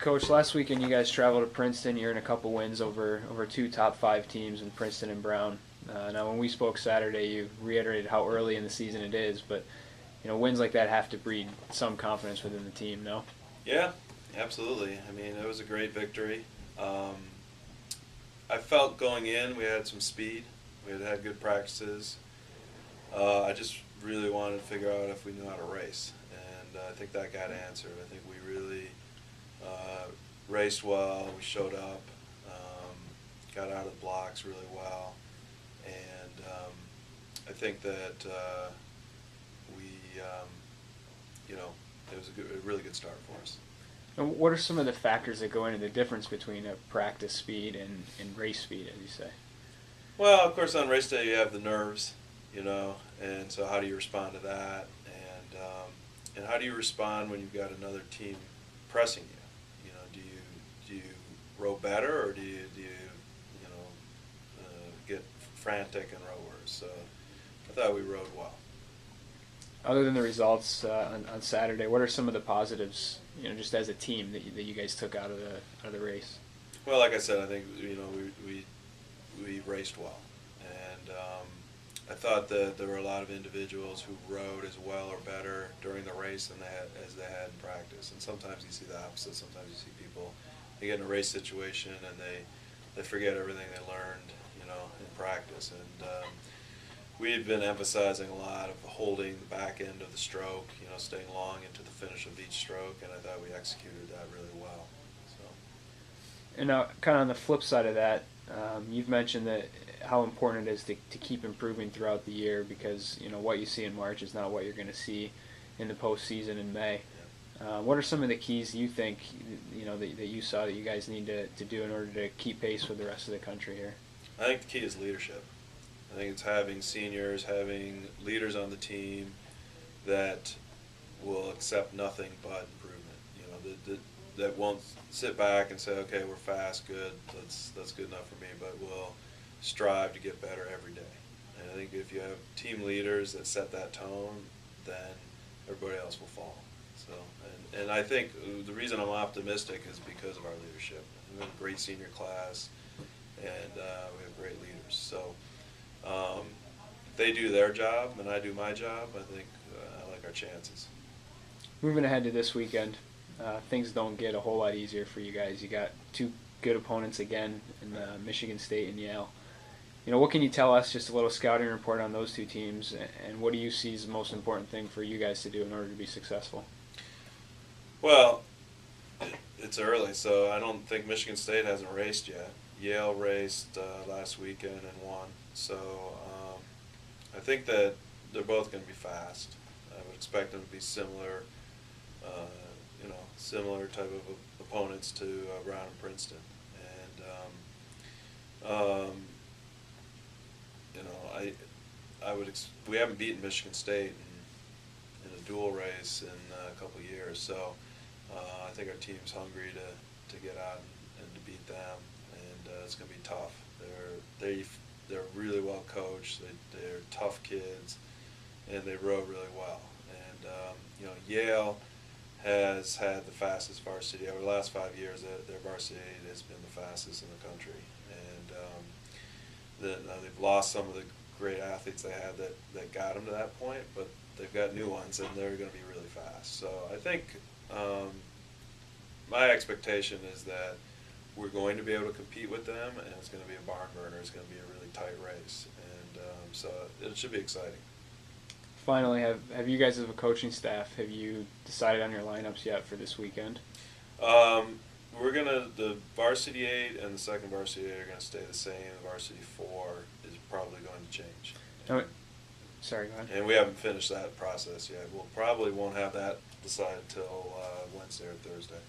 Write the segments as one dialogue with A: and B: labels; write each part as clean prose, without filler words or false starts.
A: Coach, last weekend you guys traveled to Princeton. You're in a couple wins over two top five teams in Princeton and Brown. Now, when we spoke Saturday, you reiterated how early in the season it is, but wins like that have to breed some confidence within the team. No?
B: Yeah, absolutely. I mean, it was a great victory. I felt going in we had some speed. We had good practices. I just really wanted to figure out if we knew how to race, and I think that got answered. I think we really raced well. We showed up, got out of the blocks really well, and I think that it was a really good start for us.
A: And what are some of the factors that go into the difference between a practice speed and race speed, as you say?
B: Well, of course, on race day you have the nerves, and so how do you respond to that, and how do you respond when you've got another team pressing you? Do you row better, or do you get frantic and row worse? So I thought we rowed well.
A: Other than the results on Saturday, what are some of the positives, just as a team that you guys took out of the race?
B: Well, like I said, I think we raced well, and I thought that there were a lot of individuals who rode as well or better during the race as they had in practice. And sometimes you see the opposite. Sometimes you see people, they get in a race situation and they forget everything they learned, in practice. And we had been emphasizing a lot of holding the back end of the stroke, staying long into the finish of each stroke, and I thought we executed that really well. So.
A: And now, kind of on the flip side of that, you've mentioned that how important it is to keep improving throughout the year, because what you see in March is not what you're going to see in the postseason in May.
B: Yeah.
A: What are some of the keys you think that you saw that you guys need to do in order to keep pace with the rest of the country here?
B: I think the key is leadership. I think it's having seniors, having leaders on the team that will accept nothing but improvement. That won't sit back and say, okay, we're fast, good, that's good enough for me, but will strive to get better every day. And I think if you have team leaders that set that tone, then everybody else will follow. So, and I think the reason I'm optimistic is because of our leadership. We have a great senior class, and we have great leaders. So if they do their job and I do my job, I think I like our chances.
A: Moving ahead to this weekend, things don't get a whole lot easier for you guys. You got two good opponents again in Michigan State and Yale. What can you tell us, just a little scouting report on those two teams, and what do you see as the most important thing for you guys to do in order to be successful?
B: Well, it's early, so I don't think Michigan State hasn't raced yet. Yale raced last weekend and won, so I think that they're both going to be fast. I would expect them to be similar type of opponents to Brown and Princeton. And we haven't beaten Michigan State in a dual race in a couple of years, so I think our team's hungry to get out and to beat them, and it's going to be tough. They're really well coached. They're tough kids, and they row really well. And Yale has had the fastest varsity over the last 5 years. Their varsity has been the fastest in the country, and they've lost some of the great athletes they had that got them to that point, but they've got new ones, and they're going to be really fast. So I think my expectation is that we're going to be able to compete with them, and it's going to be a barn burner. It's going to be a really tight race, and so it should be exciting.
A: Finally, have you guys as a coaching staff, have you decided on your lineups yet for this weekend?
B: The varsity 8 and the second varsity 8 are going to stay the same. The varsity 4 is probably going to change.
A: Oh, sorry, go ahead.
B: And we haven't finished that process yet. We'll probably won't have that decided till Wednesday or Thursday.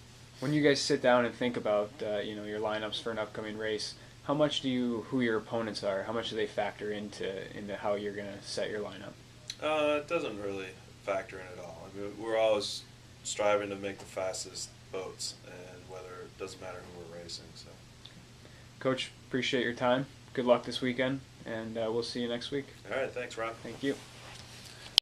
A: When you guys sit down and think about your lineups for an upcoming race, how much who your opponents are, how much do they factor into how you're going to set your lineup?
B: It doesn't really factor in at all. I mean, we're always striving to make the fastest boats, and it doesn't matter who we're racing. So,
A: Coach, appreciate your time. Good luck this weekend, and we'll see you next week.
B: All right, thanks, Rob.
A: Thank you.